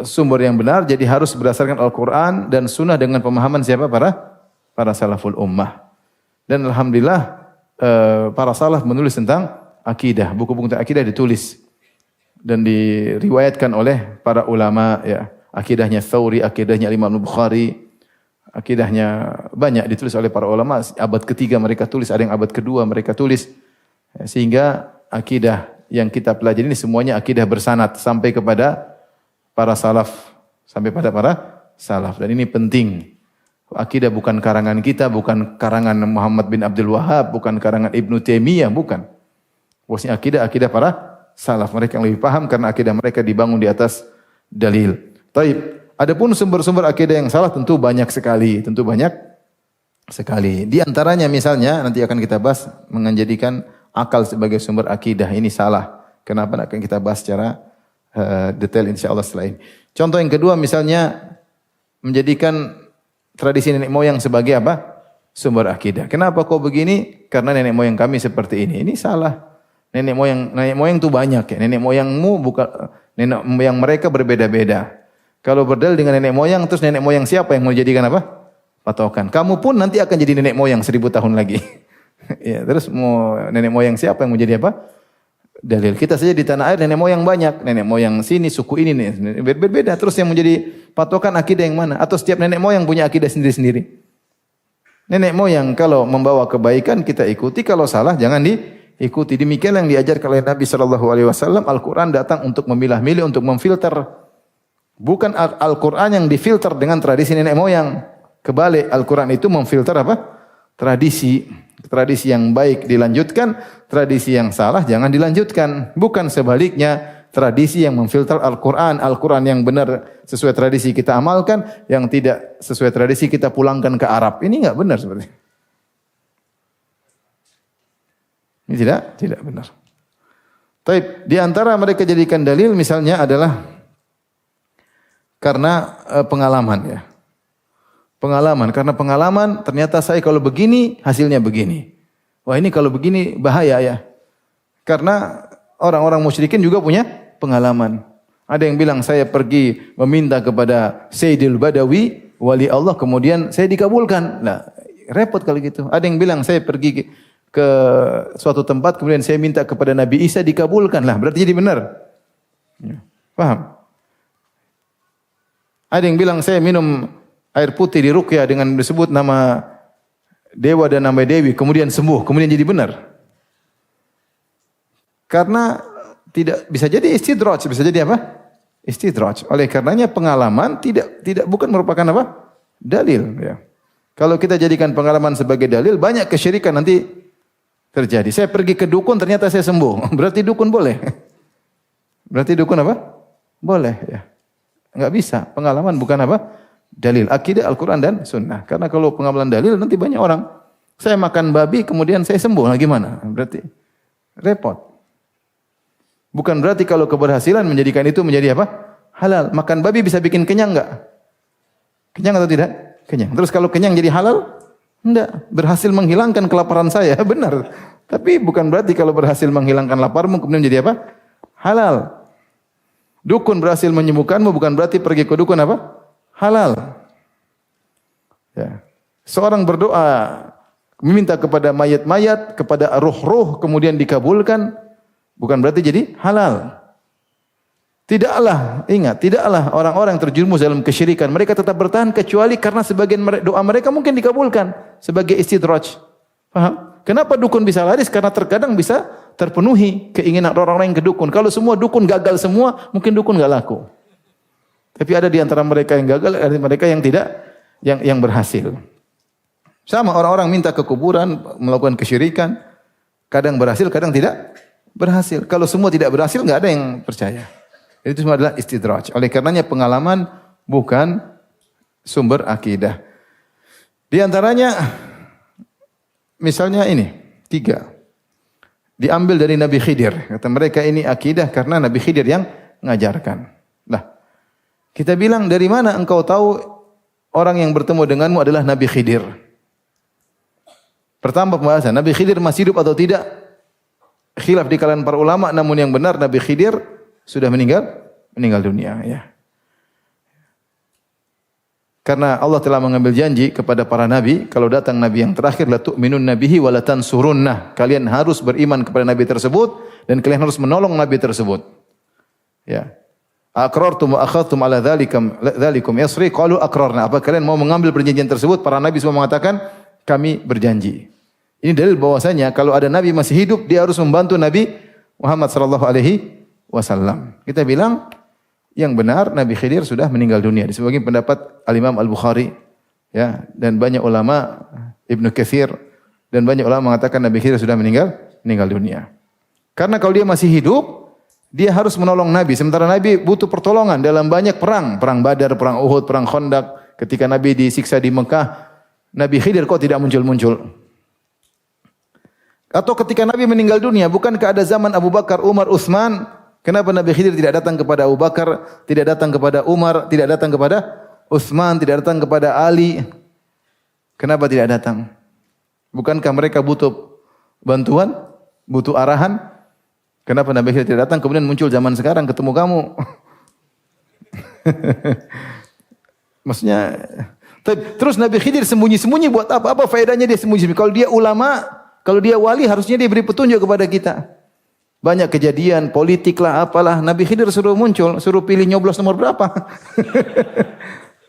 sumber yang benar, jadi harus berdasarkan Al-Quran dan Sunnah dengan pemahaman siapa? Para salaful ummah. Dan alhamdulillah para salaf menulis tentang akidah, buku-buku tentang akidah ditulis dan diriwayatkan oleh para ulama, ya. Akidahnya Thawri, akidahnya Imam Bukhari, akidahnya banyak ditulis oleh para ulama. Abad ketiga mereka tulis, ada yang abad kedua mereka tulis. Sehingga akidah yang kita pelajari ini semuanya akidah bersanad sampai kepada para salaf, sampai pada para salaf. Dan ini penting. Akidah bukan karangan kita, bukan karangan Muhammad bin Abdul Wahhab, bukan karangan Ibnu Taimiyah, bukan. Bahwasanya akidah para salaf, mereka yang lebih paham karena akidah mereka dibangun di atas dalil. Taib. Adapun sumber-sumber akidah yang salah tentu banyak sekali, Di antaranya misalnya nanti akan kita bahas menjadikan akal sebagai sumber akidah ini salah. Kenapa akan kita bahas secara detail insyaallah setelah ini. Contoh yang kedua misalnya menjadikan tradisi nenek moyang sebagai apa? Sumber akidah. Kenapa kok begini? Karena nenek moyang kami seperti ini. Ini salah. Nenek moyang itu banyak ya. Nenek moyangmu bukan nenek moyang mereka berbeda-beda. Kalau berdalil dengan nenek moyang, terus nenek moyang siapa yang mau jadikan apa? Patokan. Kamu pun nanti akan jadi nenek moyang 1000 tahun lagi. Ya, terus mau nenek moyang siapa yang mau jadi apa? Dalil. Kita saja di tanah air nenek moyang banyak. Nenek moyang sini, suku ini nih. Berbeda. Terus yang menjadi patokan akidah yang mana? Atau setiap nenek moyang punya akidah sendiri-sendiri? Nenek moyang kalau membawa kebaikan kita ikuti, kalau salah jangan diikuti. Demikian yang diajarkan oleh Nabi SAW. Al-Quran datang untuk memilah-milih, untuk memfilter. Bukan Al-Quran yang difilter dengan tradisi nenek moyang. Kebalik, Al-Quran itu memfilter apa? Tradisi. Tradisi yang baik dilanjutkan, tradisi yang salah jangan dilanjutkan. Bukan sebaliknya, tradisi yang memfilter Al-Quran. Al-Quran yang benar sesuai tradisi kita amalkan, yang tidak sesuai tradisi kita pulangkan ke Arab. Ini enggak benar seperti ini. Ini tidak benar. Taib, di antara mereka jadikan dalil misalnya adalah karena pengalaman ya. Karena pengalaman ternyata saya kalau begini hasilnya begini. Wah ini kalau begini bahaya ya. Karena orang-orang musyrikin juga punya pengalaman. Ada yang bilang saya pergi meminta kepada Sayyidil Badawi, wali Allah, kemudian saya dikabulkan. Nah, repot kalau gitu. Ada yang bilang saya pergi ke suatu tempat, kemudian saya minta kepada Nabi Isa dikabulkan. Lah, berarti jadi benar. Ya, paham? Ada yang bilang saya minum air putih di ruqyah dengan disebut nama dewa dan nama dewi, kemudian sembuh, kemudian jadi benar. Karena tidak bisa jadi istidraj, bisa jadi apa? Istidraj. Oleh karenanya pengalaman bukan merupakan apa? Dalil. Ya. Kalau kita jadikan pengalaman sebagai dalil, banyak kesyirikan nanti terjadi. Saya pergi ke dukun, ternyata saya sembuh. Berarti dukun boleh? Berarti dukun apa? Boleh. Ya. Enggak bisa. Pengalaman bukan apa? Dalil. Akidah Al-Quran dan Sunnah. Karena kalau pengamalan dalil nanti banyak orang. Saya makan babi kemudian saya sembuh. Nah gimana? Berarti repot. Bukan berarti kalau keberhasilan menjadikan itu menjadi apa? Halal. Makan babi bisa bikin kenyang enggak? Kenyang atau tidak? Kenyang. Terus kalau kenyang jadi halal? Enggak. Berhasil menghilangkan kelaparan saya. Benar. Tapi bukan berarti kalau berhasil menghilangkan laparmu kemudian jadi apa? Halal. Dukun berhasil menyembuhkanmu bukan berarti pergi ke dukun apa? Halal. Ya. Seorang berdoa meminta kepada mayat-mayat, kepada ruh-ruh kemudian dikabulkan, bukan berarti jadi halal. Tidaklah orang-orang yang terjerumus dalam kesyirikan, mereka tetap bertahan kecuali karena sebagian doa mereka mungkin dikabulkan sebagai istidraj. Paham? Kenapa dukun bisa laris? Karena terkadang bisa terpenuhi keinginan orang-orang yang ke dukun. Kalau semua dukun gagal semua, mungkin dukun enggak laku. Tapi ada di antara mereka yang gagal, ada mereka yang tidak, yang berhasil. Sama orang-orang minta ke kuburan, melakukan kesyirikan, kadang berhasil, kadang tidak berhasil. Kalau semua tidak berhasil, enggak ada yang percaya. Itu semua adalah istidraj. Oleh karenanya pengalaman bukan sumber akidah. Di antaranya, misalnya ini, 3. Diambil dari Nabi Khidir. Kata mereka ini akidah karena Nabi Khidir yang mengajarkan. Kita bilang dari mana engkau tahu orang yang bertemu denganmu adalah Nabi Khidir? Pertama pembahasan, Nabi Khidir masih hidup atau tidak? Khilaf di kalangan para ulama, namun yang benar Nabi Khidir sudah meninggal dunia. Ya. Karena Allah telah mengambil janji kepada para nabi, kalau datang nabi yang terakhir, la tu'minun nabihi wa la tansurunnah. Kalian harus beriman kepada nabi tersebut dan kalian harus menolong nabi tersebut. Ya. Aqrartum wa akhadtum ala dzalikum yasri qalu aqrarna. Apa kalian mau mengambil perjanjian tersebut? Para nabi semua mengatakan kami berjanji. Ini dalil bahwasanya kalau ada nabi masih hidup dia harus membantu Nabi Muhammad sallallahu alaihi wasallam. Kita bilang yang benar Nabi Khidir sudah meninggal dunia. Di sebagian pendapat Al-Imam Al-Bukhari Ya, dan banyak ulama Ibnu Katsir dan banyak ulama mengatakan Nabi Khidir sudah meninggal dunia. Karena kalau dia masih hidup, dia harus menolong Nabi. Sementara Nabi butuh pertolongan dalam banyak perang, perang Badar, perang Uhud, perang Khandaq. Ketika Nabi disiksa di Mekah, Nabi Khidir kok tidak muncul-muncul? Atau ketika Nabi meninggal dunia, bukankah ada zaman Abu Bakar, Umar, Utsman? Kenapa Nabi Khidir tidak datang kepada Abu Bakar, tidak datang kepada Umar, tidak datang kepada Utsman, tidak datang kepada Ali? Kenapa tidak datang? Bukankah mereka butuh bantuan, butuh arahan? Kenapa Nabi Khidir tidak datang? Kemudian muncul zaman sekarang ketemu kamu. Maksudnya, terus Nabi Khidir sembunyi-sembunyi buat apa? Apa faedahnya dia sembunyi-sembunyi? Kalau dia ulama, kalau dia wali, harusnya dia beri petunjuk kepada kita. Banyak kejadian, politik lah, apalah. Nabi Khidir suruh muncul, suruh pilih nyoblos nomor berapa.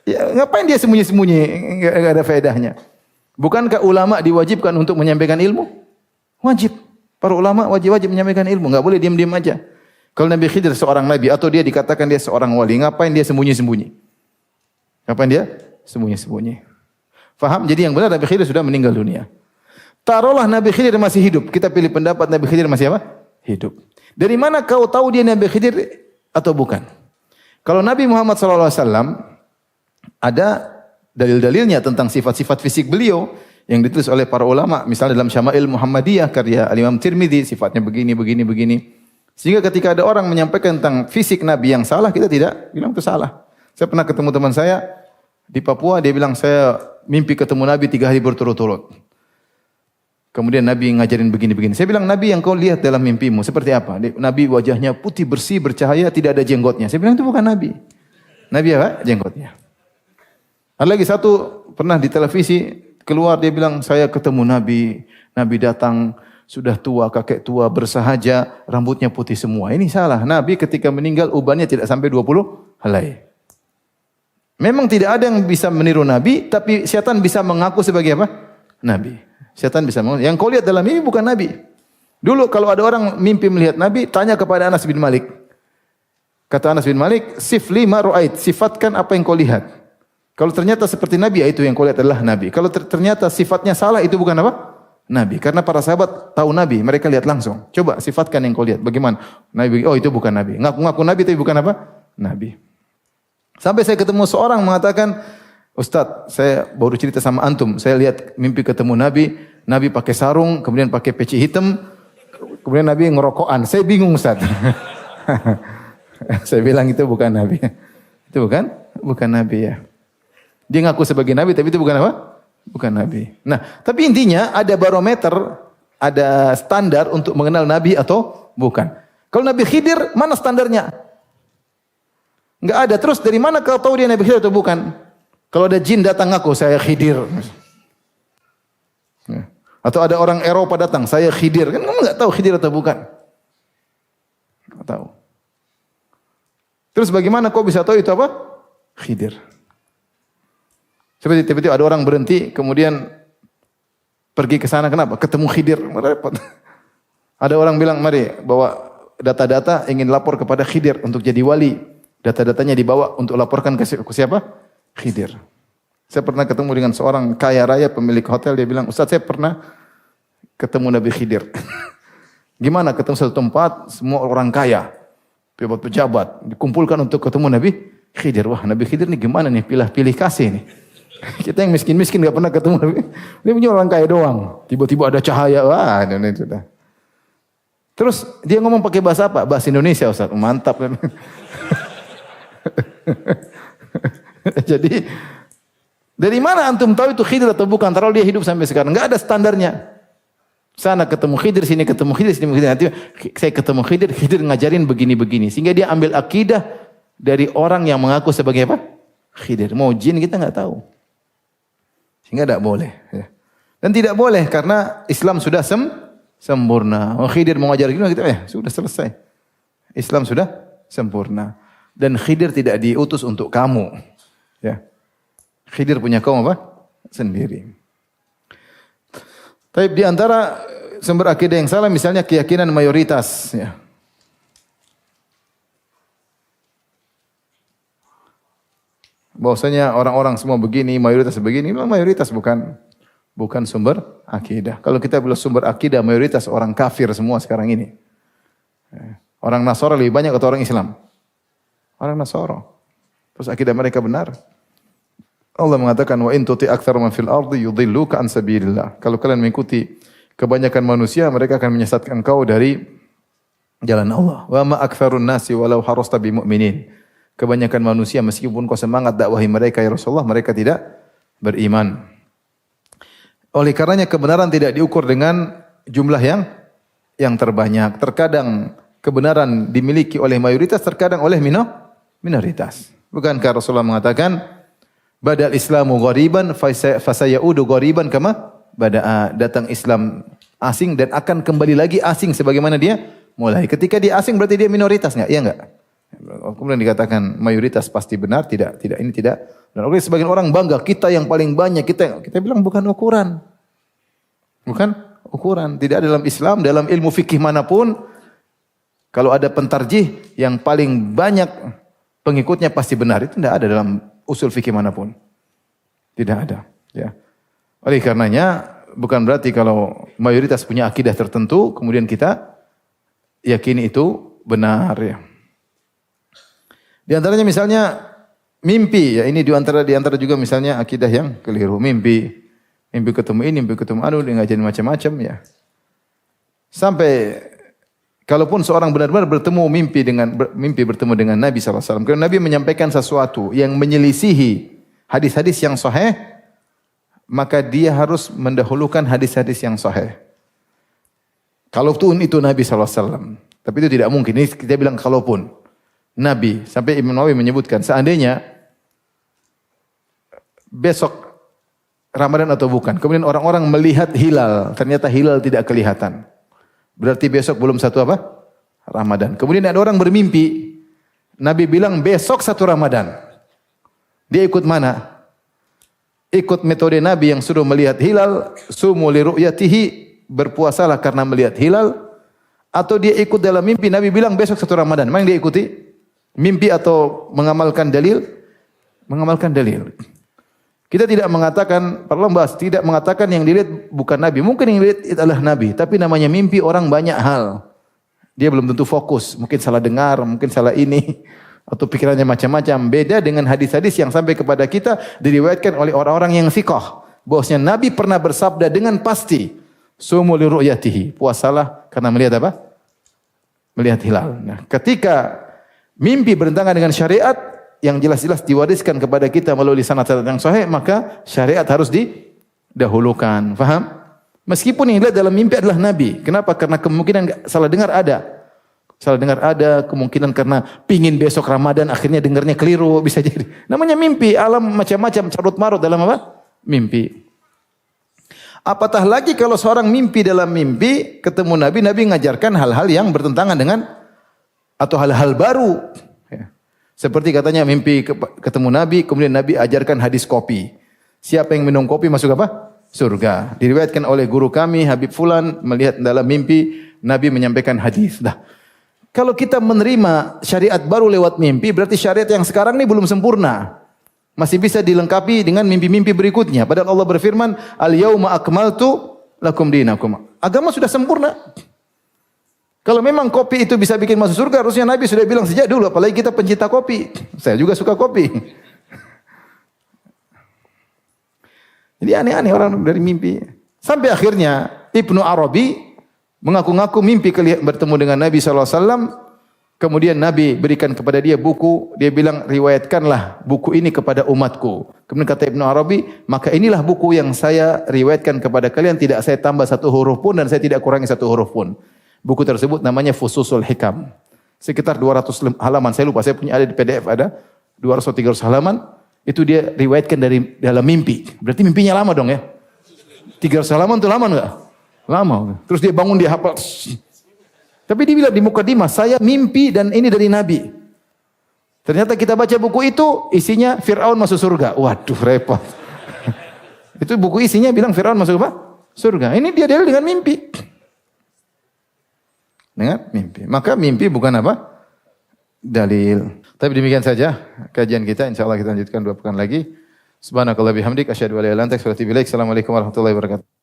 Ya, ngapain dia sembunyi-sembunyi? Enggak ada faedahnya. Bukankah ulama diwajibkan untuk menyampaikan ilmu? Wajib. Para ulama wajib menyampaikan ilmu, enggak boleh diam-diam aja. Kalau Nabi Khidir seorang nabi atau dia dikatakan dia seorang wali, ngapain dia sembunyi-sembunyi? Ngapain dia sembunyi-sembunyi? Faham? Jadi yang benar Nabi Khidir sudah meninggal dunia. Taruhlah Nabi Khidir masih hidup. Kita pilih pendapat Nabi Khidir masih apa? Hidup. Dari mana kau tahu dia Nabi Khidir atau bukan? Kalau Nabi Muhammad SAW ada dalil-dalilnya tentang sifat-sifat fisik beliau yang ditulis oleh para ulama, misalnya dalam Syama'il Muhammadiyah karya Al-Imam Tirmidzi, sifatnya begini. Sehingga ketika ada orang menyampaikan tentang fisik Nabi yang salah, kita tidak bilang itu salah. Saya pernah ketemu teman saya di Papua, dia bilang saya mimpi ketemu Nabi 3 hari berturut-turut. Kemudian Nabi ngajarin begini. Saya bilang, Nabi yang kau lihat dalam mimpimu seperti apa? Nabi wajahnya putih bersih, bercahaya, tidak ada jenggotnya. Saya bilang itu bukan Nabi. Nabi apa? Jenggotnya. Ada lagi satu pernah di televisi keluar, dia bilang, saya ketemu Nabi. Nabi datang, sudah tua, kakek tua, bersahaja, rambutnya putih semua. Ini salah. Nabi ketika meninggal, ubannya tidak sampai 20 helai. Memang tidak ada yang bisa meniru Nabi, tapi syaitan bisa mengaku sebagai apa? Nabi. Syaitan bisa mengaku. Yang kau lihat dalam mimpi bukan Nabi. Dulu kalau ada orang mimpi melihat Nabi, tanya kepada Anas bin Malik. Kata Anas bin Malik, sifli ma ru'ait, sifatkan apa yang kau lihat. Kalau ternyata seperti Nabi, itu yang kau lihat adalah Nabi. Kalau ternyata sifatnya salah, itu bukan apa? Nabi. Karena para sahabat tahu Nabi, mereka lihat langsung. Coba sifatkan yang kau lihat. Bagaimana? Nabi, oh itu bukan Nabi. Ngaku-ngaku Nabi, tapi bukan apa? Nabi. Sampai saya ketemu seorang mengatakan, Ustaz, saya baru cerita sama antum. Saya lihat mimpi ketemu Nabi. Nabi pakai sarung, kemudian pakai peci hitam. Kemudian Nabi ngerokokan. Saya bingung, Ustaz. Saya bilang itu bukan Nabi. Itu bukan Nabi ya. Dia ngaku sebagai Nabi, tapi itu bukan apa? Bukan Nabi. Nah, tapi intinya ada barometer, ada standar untuk mengenal Nabi atau bukan. Kalau Nabi Khidir, mana standarnya? Enggak ada. Terus dari mana kau tahu dia Nabi Khidir atau bukan? Kalau ada jin datang ngaku, saya Khidir. Atau ada orang Eropa datang, saya Khidir. Kan kamu enggak tahu Khidir atau bukan? Enggak tahu. Terus bagaimana kau bisa tahu itu apa? Khidir. Seperti tiba-tiba ada orang berhenti, kemudian pergi ke sana, kenapa? Ketemu Khidir, repot. Ada orang bilang, mari bawa data-data, ingin lapor kepada Khidir untuk jadi wali. Data-datanya dibawa untuk laporkan ke siapa? Khidir. Saya pernah ketemu dengan seorang kaya raya pemilik hotel, dia bilang, Ustaz saya pernah ketemu Nabi Khidir. Gimana ketemu satu tempat, semua orang kaya, pejabat, dikumpulkan untuk ketemu Nabi Khidir. Wah Nabi Khidir ini gimana nih, pilih-pilih kasih nih. Kita yang miskin-miskin gak pernah ketemu Nabi. Ini punya orang kaya doang. Tiba-tiba ada cahaya. Wah, ini sudah. Terus dia ngomong pakai bahasa apa? Bahasa Indonesia, Ustaz. Mantap kan. Jadi dari mana antum tahu itu Khidir atau bukan? Taruh dia hidup sampai sekarang. Enggak ada standarnya. Sana ketemu Khidir, sini ketemu Khidir, sini ketemu Khidir. Nanti saya ketemu Khidir, Khidir ngajarin begini-begini. Sehingga dia ambil akidah dari orang yang mengaku sebagai apa? Khidir. Mau jin kita enggak tahu. Sehingga tidak boleh. Dan tidak boleh karena Islam sudah sempurna. Oh Khidir mau ngajar gini, kita sudah selesai. Islam sudah sempurna. Dan Khidir tidak diutus untuk kamu. Ya. Khidir punya kaum apa? Sendiri. Tapi di antara sumber akidah yang salah misalnya keyakinan mayoritas. Ya. Bahwasanya orang-orang semua begini, mayoritas begini, memang mayoritas bukan sumber akidah. Kalau kita bilang sumber akidah, mayoritas orang kafir semua sekarang ini. Orang Nasara lebih banyak atau orang Islam? Orang Nasara. Terus akidah mereka benar. Allah mengatakan wa in tuti aktsara man fil ardi yudhilluka an sabilillah. Kalau kalian mengikuti kebanyakan manusia, mereka akan menyesatkan kau dari jalan Allah. Wa ma aktsarun nasi walau harasta bimu'minin. Kebanyakan manusia meskipun kau semangat dakwahi mereka ya Rasulullah, mereka tidak beriman. Oleh karenanya kebenaran tidak diukur dengan jumlah yang terbanyak. Terkadang kebenaran dimiliki oleh mayoritas, terkadang oleh minoritas. Bukankah Rasulullah mengatakan badal Islamu ghariban fasayaudu ghariban kama bada'a. Datang Islam asing dan akan kembali lagi asing sebagaimana dia mulai. Ketika dia asing berarti dia minoritas enggak? Iya enggak? Kemudian dikatakan mayoritas pasti benar, tidak ini tidak. Dan oleh sebagian orang bangga kita yang paling banyak, kita bilang bukan ukuran. Bukan ukuran. Tidak dalam Islam, dalam ilmu fikih manapun kalau ada pentarjih yang paling banyak pengikutnya pasti benar, itu tidak ada dalam usul fikih manapun. Tidak ada, ya. Oleh karenanya bukan berarti kalau mayoritas punya akidah tertentu kemudian kita yakini itu benar, ya. Di antaranya misalnya mimpi, ya ini di antara juga misalnya akidah yang keliru. Mimpi ketemu ini, mimpi ketemu anu, dia ngajarin macam-macam, ya. Sampai kalaupun seorang benar-benar mimpi bertemu dengan Nabi SAW. Karena Nabi menyampaikan sesuatu yang menyelisihi hadis-hadis yang sahih, maka dia harus mendahulukan hadis-hadis yang sahih. Kalaupun itu Nabi SAW. Tapi itu tidak mungkin. Ini kita bilang kalaupun. Nabi, sampai Imam Nawawi menyebutkan, seandainya besok Ramadan atau bukan, kemudian orang-orang melihat hilal, ternyata hilal tidak kelihatan. Berarti besok belum satu apa? Ramadan. Kemudian ada orang bermimpi, Nabi bilang besok satu Ramadan. Dia ikut mana? Ikut metode Nabi yang suruh melihat hilal, sumu li ru'yatihi, berpuasalah karena melihat hilal, atau dia ikut dalam mimpi Nabi bilang besok satu Ramadan. Mana yang dia ikuti? Mimpi atau mengamalkan dalil? Mengamalkan dalil. Kita tidak mengatakan, perlu bahas, tidak mengatakan yang dilihat bukan Nabi. Mungkin yang dilihat adalah Nabi, tapi namanya mimpi orang banyak hal. Dia belum tentu fokus, mungkin salah dengar, mungkin salah ini, atau pikirannya macam-macam. Beda dengan hadis-hadis yang sampai kepada kita diriwayatkan oleh orang-orang yang thiqah. Bahwasanya Nabi pernah bersabda dengan pasti, sumu li ru'yatihi, puasalah karena melihat apa? Melihat hilal. Nah, ketika mimpi bertentangan dengan syariat yang jelas-jelas diwariskan kepada kita melalui sanad-sanad yang sahih, maka syariat harus didahulukan. Faham? Meskipun yang dilihat dalam mimpi adalah Nabi. Kenapa? Karena kemungkinan salah dengar ada. Salah dengar ada, kemungkinan karena pingin besok Ramadan akhirnya dengarnya keliru, bisa jadi. Namanya mimpi, alam macam-macam carut marut dalam apa? Mimpi. Apatah lagi kalau seorang mimpi dalam mimpi ketemu Nabi, Nabi mengajarkan hal-hal yang bertentangan dengan atau hal-hal baru. Ya. Seperti katanya mimpi ketemu Nabi, kemudian Nabi ajarkan hadis kopi. Siapa yang minum kopi masuk apa? Surga. Diriwayatkan oleh guru kami Habib Fulan melihat dalam mimpi Nabi menyampaikan hadis. Nah, kalau kita menerima syariat baru lewat mimpi, berarti syariat yang sekarang ini belum sempurna. Masih bisa dilengkapi dengan mimpi-mimpi berikutnya. Padahal Allah berfirman, "Al-yauma akmaltu lakum dinakum." Agama sudah sempurna. Kalau memang kopi itu bisa bikin masuk surga, harusnya Nabi sudah bilang sejak dulu, apalagi kita pencinta kopi. Saya juga suka kopi. Jadi aneh-aneh orang dari mimpi. Sampai akhirnya Ibnu Arabi mengaku-ngaku mimpi bertemu dengan Nabi SAW. Kemudian Nabi berikan kepada dia buku. Dia bilang, riwayatkanlah buku ini kepada umatku. Kemudian kata Ibnu Arabi, maka inilah buku yang saya riwayatkan kepada kalian. Tidak saya tambah satu huruf pun dan saya tidak kurangi satu huruf pun. Buku tersebut namanya Fususul Hikam. Sekitar 200 halaman. Saya lupa, saya punya ada di PDF, ada 200 atau 300 halaman. Itu dia riwayatkan dari dalam mimpi. Berarti mimpinya lama dong ya. 300 halaman itu lama enggak? Lama. Terus dia bangun, dia hafal. Tapi dia bilang di mukadimah, saya mimpi dan ini dari Nabi. Ternyata kita baca buku itu, isinya Fir'aun masuk surga. Waduh, repot. Itu buku isinya bilang Fir'aun masuk apa? Surga. Ini dia dalil dengan mimpi. Dengan mimpi. Maka mimpi bukan apa? dalil. Tapi demikian saja kajian kita. Insyaallah kita lanjutkan 2 pekan lagi. Subhanakallah bihamdik asyhadu an la ilaha illa anta astaghfiruka wa atubu ilaik. Assalamualaikum warahmatullahi wabarakatuh.